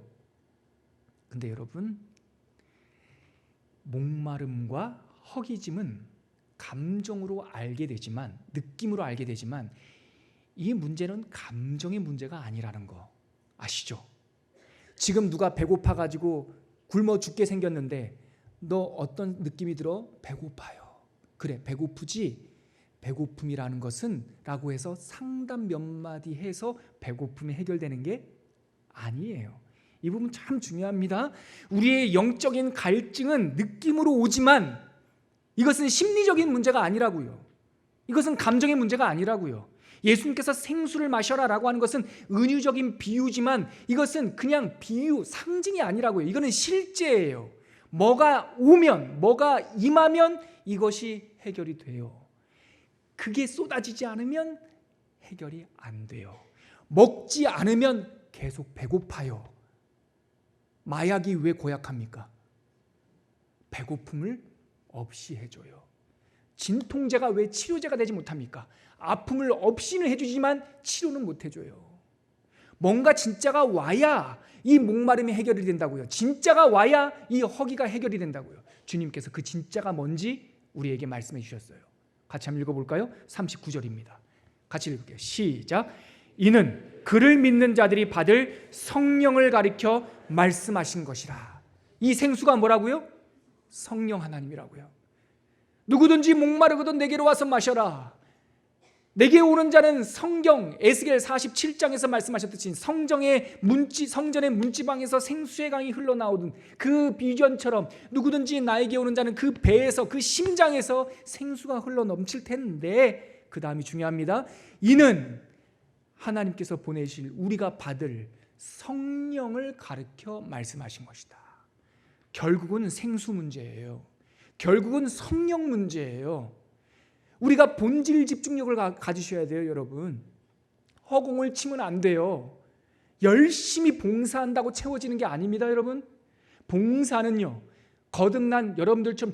근데 여러분, 목마름과 허기짐은 감정으로 알게 되지만, 느낌으로 알게 되지만 이 문제는 감정의 문제가 아니라는 거 아시죠? 지금 누가 배고파가지고 굶어 죽게 생겼는데 너 어떤 느낌이 들어? 배고파요. 그래, 배고프지? 배고픔이라는 것은 라고 해서 상담 몇 마디 해서 배고픔이 해결되는 게 아니에요. 이 부분 참 중요합니다. 우리의 영적인 갈증은 느낌으로 오지만 이것은 심리적인 문제가 아니라고요. 이것은 감정의 문제가 아니라고요. 예수님께서 생수를 마셔라 라고 하는 것은 은유적인 비유지만 이것은 그냥 비유, 상징이 아니라고요. 이거는 실제예요. 뭐가 오면, 뭐가 임하면 이것이 해결이 돼요. 그게 쏟아지지 않으면 해결이 안 돼요. 먹지 않으면 계속 배고파요. 마약이 왜 고약합니까? 배고픔을 없이 해줘요. 진통제가 왜 치료제가 되지 못합니까? 아픔을 없이는 해주지만 치료는 못 해줘요. 뭔가 진짜가 와야 이 목마름이 해결이 된다고요. 진짜가 와야 이 허기가 해결이 된다고요. 주님께서 그 진짜가 뭔지 우리에게 말씀해 주셨어요. 같이 한번 읽어볼까요? 39절입니다. 같이 읽을게요. 시작. 이는 그를 믿는 자들이 받을 성령을 가리켜 말씀하신 것이라. 이 생수가 뭐라고요? 성령 하나님이라고요. 누구든지 목마르거든 내게로 와서 마셔라. 내게 오는 자는 성경 에스겔 47장에서 말씀하셨듯이 성전의 문지방에서 생수의 강이 흘러나오던 그 비전처럼 누구든지 나에게 오는 자는 그 배에서, 그 심장에서 생수가 흘러넘칠 텐데, 그 다음이 중요합니다. 이는 하나님께서 보내실 우리가 받을 성령을 가르쳐 말씀하신 것이다. 결국은 생수 문제예요. 결국은 성령 문제예요. 우리가 본질 집중력을 가지셔야 돼요, 여러분. 허공을 치면 안 돼요. 열심히 봉사한다고 채워지는 게 아닙니다, 여러분. 봉사는요, 거듭난 여러분들처럼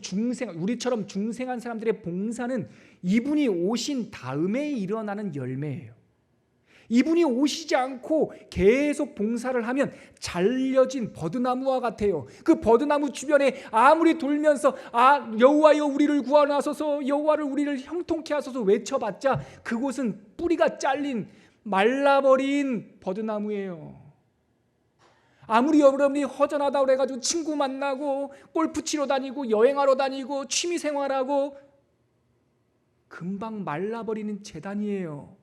우리처럼 중생한 사람들의 봉사는 이분이 오신 다음에 일어나는 열매예요. 이분이 오시지 않고 계속 봉사를 하면 잘려진 버드나무와 같아요. 그 버드나무 주변에 아무리 돌면서 여호와여 우리를 구원하소서, 여호와를 우리를 형통케 하소서 외쳐봤자 그곳은 뿌리가 잘린 말라버린 버드나무예요. 아무리 여러분이 허전하다고 그래가지고 친구 만나고 골프 치러 다니고 여행하러 다니고 취미생활하고 금방 말라버리는 재단이에요.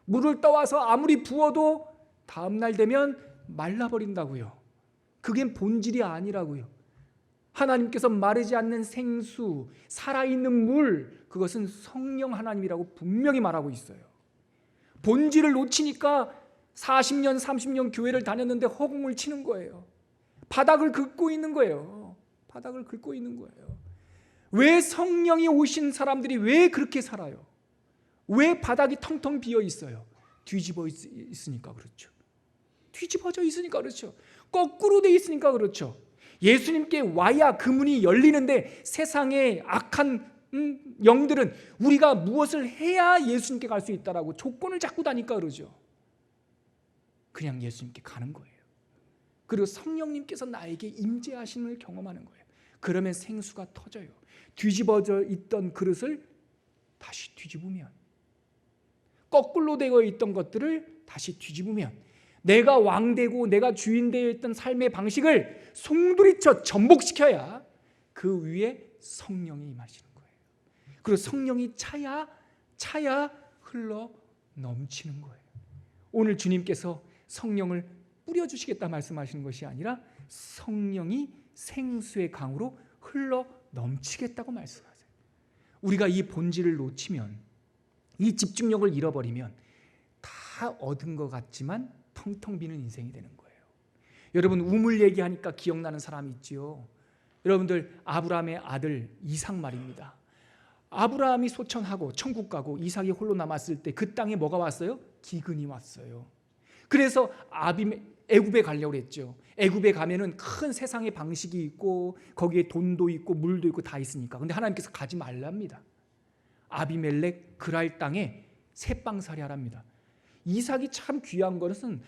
물을 떠와서 아무리 부어도 다음날 되면 말라버린다고요. 그게 본질이 아니라고요. 하나님께서 마르지 않는 생수, 살아있는 물, 그것은 성령 하나님이라고 분명히 말하고 있어요. 본질을 놓치니까 40년 30년 교회를 다녔는데 허공을 치는 거예요. 바닥을 긁고 있는 거예요. 바닥을 긁고 있는 거예요. 왜 성령이 오신 사람들이 왜 그렇게 살아요? 왜 바닥이 텅텅 비어 있어요? 뒤집어 있으니까 그렇죠. 뒤집어져 있으니까 그렇죠. 거꾸로 돼 있으니까 그렇죠. 예수님께 와야 그 문이 열리는데 세상의 악한 영들은 우리가 무엇을 해야 예수님께 갈 수 있다라고 조건을 잡고 다니까 그러죠. 그냥 예수님께 가는 거예요. 그리고 성령님께서 나에게 임재하심을 경험하는 거예요. 그러면 생수가 터져요. 뒤집어져 있던 그릇을 다시 뒤집으면, 거꾸로 되어 있던 것들을 다시 뒤집으면, 내가 왕되고 내가 주인 되어 있던 삶의 방식을 송두리쳐 전복시켜야 그 위에 성령이 임하시는 거예요. 그리고 성령이 차야 흘러 넘치는 거예요. 오늘 주님께서 성령을 뿌려주시겠다 말씀하시는 것이 아니라 성령이 생수의 강으로 흘러 넘치겠다고 말씀하세요. 우리가 이 본질을 놓치면, 이 집중력을 잃어버리면 다 얻은 것 같지만 텅텅 비는 인생이 되는 거예요. 여러분, 우물 얘기하니까 기억나는 사람이 있지요. 여러분들, 아브라함의 아들 이삭 말입니다. 아브라함이 소천하고 천국 가고 이삭이 홀로 남았을 때 그 땅에 뭐가 왔어요? 기근이 왔어요. 그래서 애굽에 가려고 했죠. 애굽에 가면은 큰 세상의 방식이 있고 거기에 돈도 있고 물도 있고 다 있으니까. 근데 하나님께서 가지 말랍니다. 아비멜렉 그랄 땅에 새빵살이 하랍니다. 이삭이 참 귀한 것은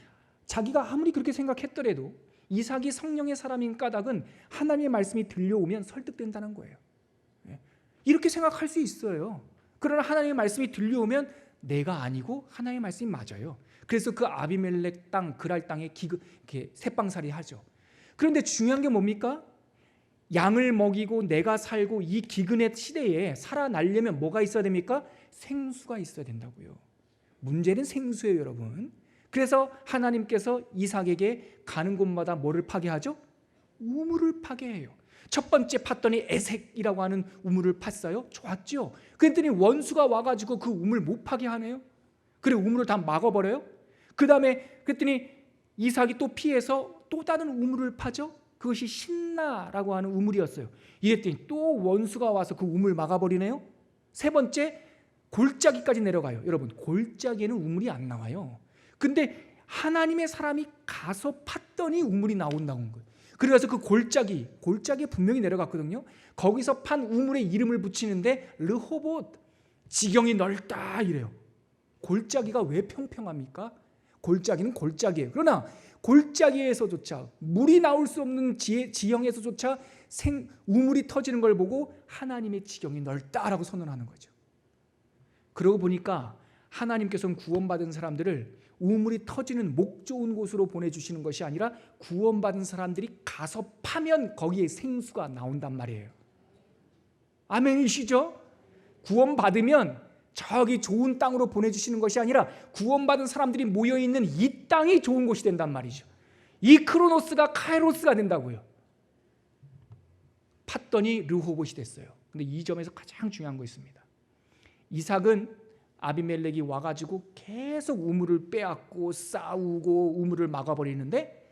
자기가 아무리 그렇게 생각했더라도 이삭이 성령의 사람인 까닭은 하나님의 말씀이 들려오면 설득된다는 거예요. 이렇게 생각할 수 있어요. 그러나 하나님의 말씀이 들려오면 내가 아니고 하나님의 말씀이 맞아요. 그래서 그 아비멜렉 땅 그랄 땅에 새빵살이 하죠. 그런데 중요한 게 뭡니까? 양을 먹이고 내가 살고 이 기근의 시대에 살아나려면 뭐가 있어야 됩니까? 생수가 있어야 된다고요. 문제는 생수예요, 여러분. 그래서 하나님께서 이삭에게 가는 곳마다 뭐를 파괴하죠? 우물을 파괴해요. 첫 번째 팠더니 에색이라고 하는 우물을 팠어요. 좋았죠. 그랬더니 원수가 와가지고 그 우물 못 파괴하네요. 그래 우물을 다 막아버려요. 그 다음에 그랬더니 이삭이 또 피해서 또 다른 우물을 파죠. 그것이 신나라고 하는 우물이었어요. 이랬더니 또 원수가 와서 그 우물 막아버리네요. 세 번째 골짜기까지 내려가요. 여러분, 골짜기에는 우물이 안 나와요. 근데 하나님의 사람이 가서 팠더니 우물이 나온다는 거예요. 그래서 그 골짜기에 분명히 내려갔거든요. 거기서 판 우물에 이름을 붙이는데 르호봇, 지경이 넓다 이래요. 골짜기가 왜 평평합니까? 골짜기는 골짜기예요. 그러나 골짜기에서조차 물이 나올 수 없는 지형에서조차 우물이 터지는 걸 보고 하나님의 지경이 넓다라고 선언하는 거죠. 그러고 보니까 하나님께서는 구원받은 사람들을 우물이 터지는 목 좋은 곳으로 보내주시는 것이 아니라 구원받은 사람들이 가서 파면 거기에 생수가 나온단 말이에요. 아멘이시죠? 구원받으면 저기 좋은 땅으로 보내주시는 것이 아니라 구원받은 사람들이 모여있는 이 땅이 좋은 곳이 된단 말이죠. 이 크로노스가 카이로스가 된다고요. 팠더니 르호봇이 됐어요. 근데 이 점에서 가장 중요한 거 있습니다. 이삭은 아비멜렉이 와가지고 계속 우물을 빼앗고 싸우고 우물을 막아버리는데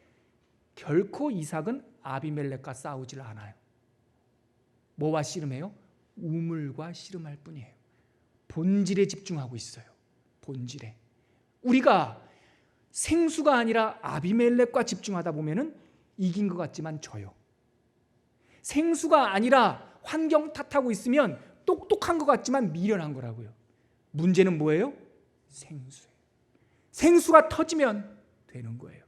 결코 이삭은 아비멜렉과 싸우질 않아요. 뭐와 씨름해요? 우물과 씨름할 뿐이에요. 본질에 집중하고 있어요. 본질에. 우리가 생수가 아니라 아비멜렉과 집중하다 보면은 이긴 것 같지만 져요. 생수가 아니라 환경 탓하고 있으면 똑똑한 것 같지만 미련한 거라고요. 문제는 뭐예요? 생수예요. 생수가 터지면 되는 거예요.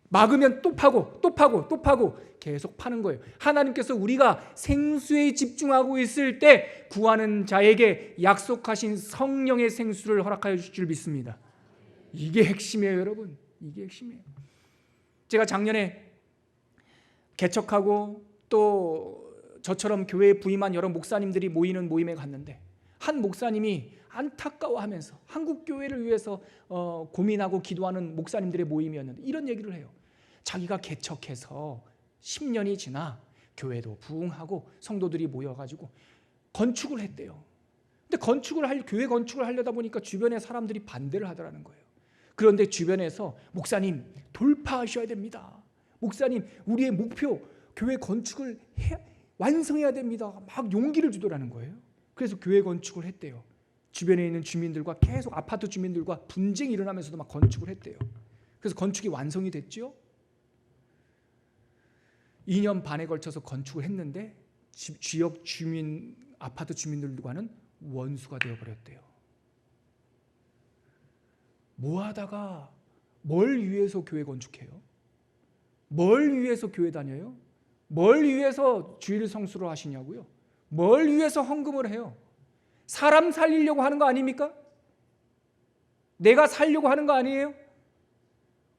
막으면 또 파고 또 파고 또 파고 계속 파는 거예요. 하나님께서 우리가 생수에 집중하고 있을 때 구하는 자에게 약속하신 성령의 생수를 허락하여 주실 줄 믿습니다. 이게 핵심이에요, 여러분. 이게 핵심이에요. 제가 작년에 개척하고 또 저처럼 교회에 부임한 여러 목사님들이 모이는 모임에 갔는데 한 목사님이 안타까워하면서 한국 교회를 위해서 고민하고 기도하는 목사님들의 모임이었는데 이런 얘기를 해요. 자기가 개척해서 10년이 지나 교회도 부흥하고 성도들이 모여가지고 건축을 했대요. 근데 교회 건축을 하려다 보니까 주변에 사람들이 반대를 하더라는 거예요. 그런데 주변에서 목사님 돌파하셔야 됩니다. 목사님 우리의 목표 교회 건축을 완성해야 됩니다. 막 용기를 주더라는 거예요. 그래서 교회 건축을 했대요. 주변에 있는 주민들과 계속 아파트 주민들과 분쟁이 일어나면서도 막 건축을 했대요. 그래서 건축이 완성이 됐죠. 2년 반에 걸쳐서 건축을 했는데 지역 주민, 아파트 주민들과는 원수가 되어버렸대요. 뭐 하다가 뭘 위해서 교회 건축해요? 뭘 위해서 교회 다녀요? 뭘 위해서 주일 성수를 하시냐고요? 뭘 위해서 헌금을 해요? 사람 살리려고 하는 거 아닙니까? 내가 살려고 하는 거 아니에요?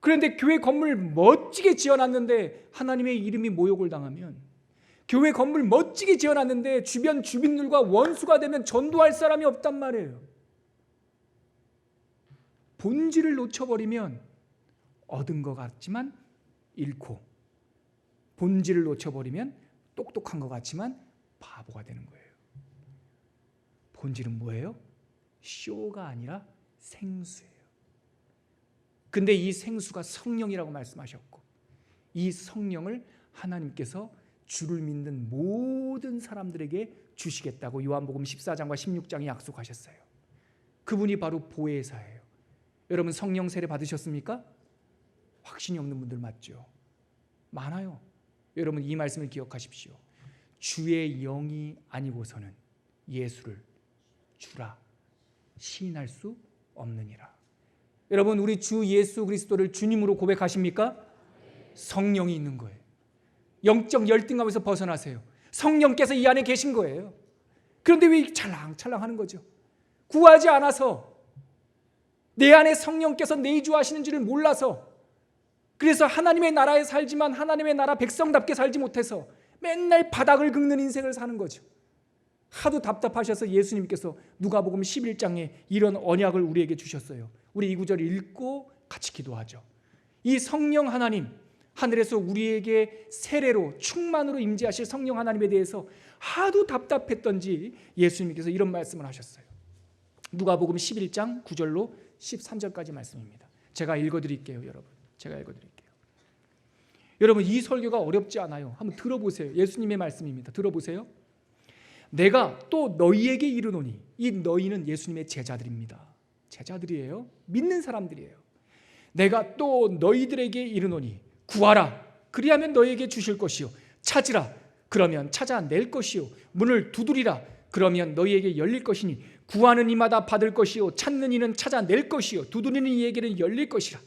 그런데 교회 건물 멋지게 지어놨는데 하나님의 이름이 모욕을 당하면, 교회 건물 멋지게 지어놨는데 주변 주민들과 원수가 되면 전도할 사람이 없단 말이에요. 본질을 놓쳐버리면 얻은 것 같지만 잃고, 본질을 놓쳐버리면 똑똑한 것 같지만 바보가 되는 거예요. 본질은 뭐예요? 쇼가 아니라 생수예요. 근데 이 생수가 성령이라고 말씀하셨고, 이 성령을 하나님께서 주를 믿는 모든 사람들에게 주시겠다고 요한복음 14장과 16장에 약속하셨어요. 그분이 바로 보혜사예요. 여러분 성령 세례 받으셨습니까? 확신이 없는 분들 맞죠? 많아요. 여러분 이 말씀을 기억하십시오. 주의 영이 아니고서는 예수를 주라 시인할 수 없느니라. 여러분 우리 주 예수 그리스도를 주님으로 고백하십니까? 성령이 있는 거예요. 영적 열등감에서 벗어나세요. 성령께서 이 안에 계신 거예요. 그런데 왜 찰랑찰랑 하는 거죠? 구하지 않아서, 내 안에 성령께서 내주하시는 줄을 몰라서, 그래서 하나님의 나라에 살지만 하나님의 나라 백성답게 살지 못해서 맨날 바닥을 긁는 인생을 사는 거죠. 하도 답답하셔서 예수님께서 누가복음 11장에 이런 언약을 우리에게 주셨어요. 우리 이 구절 읽고 같이 기도하죠. 이 성령 하나님, 하늘에서 우리에게 세례로 충만으로 임재하실 성령 하나님에 대해서 하도 답답했던지 예수님께서 이런 말씀을 하셨어요. 누가복음 11장 9절로 13절까지 말씀입니다. 제가 읽어드릴게요. 여러분 제가 읽어드릴게요. 여러분 이 설교가 어렵지 않아요. 한번 들어보세요. 예수님의 말씀입니다. 들어보세요. 내가 또 너희에게 이르노니, 이 너희는 예수님의 제자들입니다. 제자들이에요. 믿는 사람들이에요. 내가 또 너희들에게 이르노니 구하라 그리하면 너희에게 주실 것이요, 찾으라 그러면 찾아낼 것이요, 문을 두드리라 그러면 너희에게 열릴 것이니 구하는 이마다 받을 것이요, 찾는 이는 찾아낼 것이요, 두드리는 이에게는 열릴 것이라.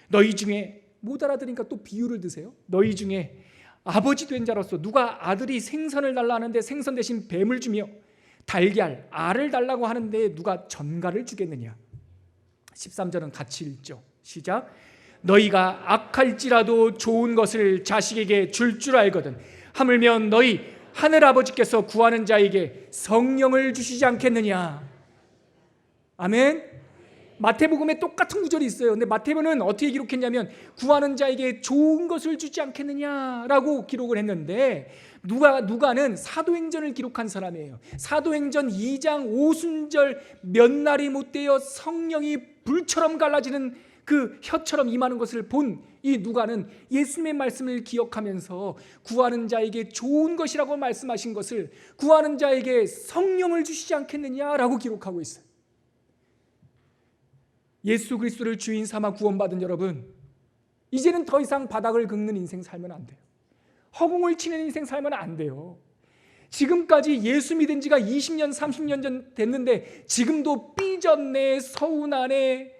너희 중에, 못 알아들으니까 또 비유를 드세요. 너희 중에 아버지 된 자로서 누가 아들이 생선을 달라 하는데 생선 대신 뱀을 주며 달걀, 알을 달라고 하는데 누가 전갈을 주겠느냐. 13절은 같이 읽죠. 시작. 너희가 악할지라도 좋은 것을 자식에게 줄 알거든 하물며 너희 하늘아버지께서 구하는 자에게 성령을 주시지 않겠느냐. 아멘. 마태복음에 똑같은 구절이 있어요. 근데 마태복음은 어떻게 기록했냐면 구하는 자에게 좋은 것을 주지 않겠느냐라고 기록을 했는데, 누가는 사도행전을 기록한 사람이에요. 사도행전 2장 5순절 몇 날이 못되어 성령이 불처럼 갈라지는 그 혀처럼 임하는 것을 본 이 누가는 예수님의 말씀을 기억하면서 구하는 자에게 좋은 것이라고 말씀하신 것을 구하는 자에게 성령을 주시지 않겠느냐라고 기록하고 있어요. 예수 그리스도를 주인 삼아 구원받은 여러분, 이제는 더 이상 바닥을 긁는 인생 살면 안 돼요. 허공을 치는 인생 살면 안 돼요. 지금까지 예수 믿은 지가 20년 30년 전 됐는데 지금도 삐졌네, 서운하네,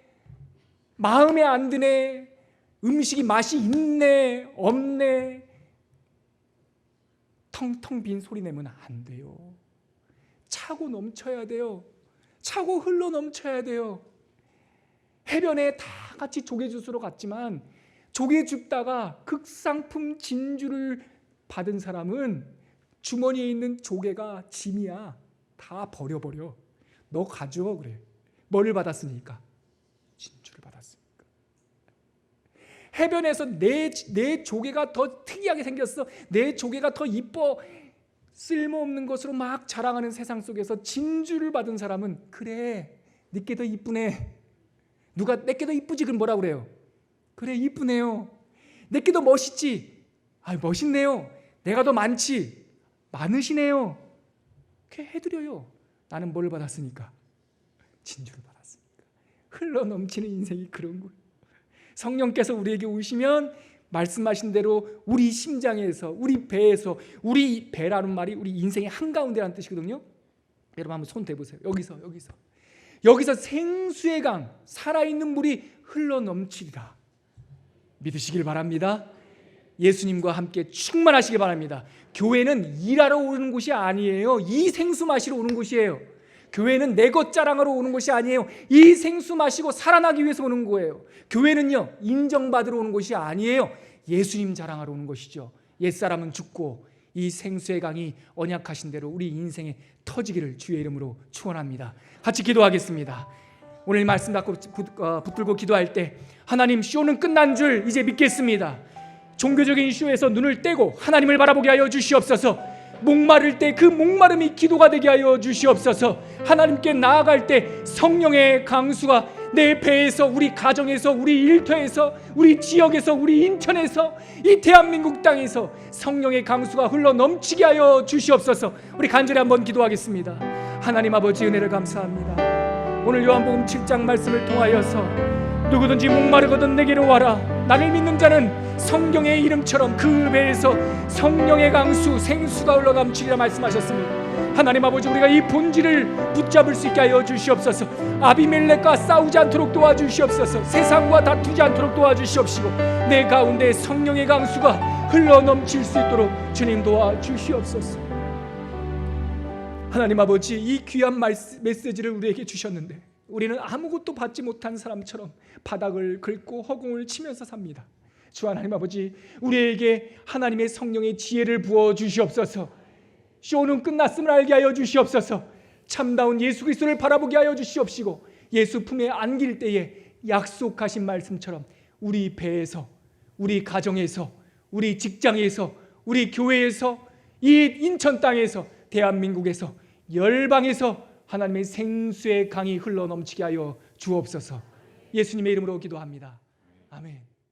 마음에 안 드네, 음식이 맛이 있네 없네, 텅텅 빈 소리 내면 안 돼요. 차고 넘쳐야 돼요. 차고 흘러 넘쳐야 돼요. 해변에 다 같이 조개 주스러 갔지만 조개 줍다가 극상품 진주를 받은 사람은 주머니에 있는 조개가 짐이야. 다 버려버려. 너 가져 그래. 뭐를 받았으니까? 진주를 받았으니까. 해변에서 내 조개가 더 특이하게 생겼어. 내 조개가 더 이뻐. 쓸모없는 것으로 막 자랑하는 세상 속에서 진주를 받은 사람은 그래 내게 더 이쁘네. 누가 내게 더 이쁘지? 그럼 뭐라 그래요? 그래 이쁘네요. 내게 더 멋있지? 아 멋있네요. 내가 더 많지? 많으시네요. 그렇게 해드려요. 나는 뭘 받았으니까? 진주를 받았으니까. 흘러넘치는 인생이 그런 거예요. 성령께서 우리에게 오시면 말씀하신 대로 우리 심장에서, 우리 배에서, 우리 배라는 말이 우리 인생의 한가운데라는 뜻이거든요. 여러분 한번 손 대보세요. 여기서 생수의 강, 살아있는 물이 흘러넘치리라. 믿으시길 바랍니다. 예수님과 함께 충만하시길 바랍니다. 교회는 일하러 오는 곳이 아니에요. 이 생수 마시러 오는 곳이에요. 교회는 내 것 자랑하러 오는 것이 아니에요. 이 생수 마시고 살아나기 위해서 오는 거예요. 교회는요 인정받으러 오는 것이 아니에요. 예수님 자랑하러 오는 것이죠. 옛사람은 죽고 이 생수의 강이 언약하신 대로 우리 인생에 터지기를 주의 이름으로 축원합니다. 같이 기도하겠습니다. 오늘 말씀 갖고 붙들고 기도할 때 하나님 쇼는 끝난 줄 이제 믿겠습니다. 종교적인 쇼에서 눈을 떼고 하나님을 바라보게 하여 주시옵소서. 목마를 때 그 목마름이 기도가 되게 하여 주시옵소서. 하나님께 나아갈 때 성령의 강수가 내 배에서, 우리 가정에서, 우리 일터에서, 우리 지역에서, 우리 인천에서, 이 대한민국 땅에서 성령의 강수가 흘러 넘치게 하여 주시옵소서. 우리 간절히 한번 기도하겠습니다. 하나님 아버지 은혜를 감사합니다. 오늘 요한복음 7장 말씀을 통하여서 누구든지 목마르거든 내게로 와라. 나를 믿는 자는 성경의 이름처럼 그 배에서 성령의 강수, 생수가 흘러넘치리라 말씀하셨습니다. 하나님 아버지, 우리가 이 본질을 붙잡을 수 있게 하여 주시옵소서. 아비멜렉과 싸우지 않도록 도와주시옵소서. 세상과 다투지 않도록 도와주시옵시고 내 가운데 성령의 강수가 흘러넘칠 수 있도록 주님 도와주시옵소서. 하나님 아버지, 이 귀한 메시지를 우리에게 주셨는데 우리는 아무것도 받지 못한 사람처럼 바닥을 긁고 허공을 치면서 삽니다. 주 하나님 아버지, 우리에게 하나님의 성령의 지혜를 부어 주시옵소서. 쇼는 끝났음을 알게 하여 주시옵소서. 참다운 예수 그리스도를 바라보게 하여 주시옵시고 예수 품에 안길 때에 약속하신 말씀처럼 우리 배에서, 우리 가정에서, 우리 직장에서, 우리 교회에서, 이 인천 땅에서, 대한민국에서, 열방에서 하나님의 생수의 강이 흘러넘치게 하여 주옵소서. 예수님의 이름으로 기도합니다. 아멘.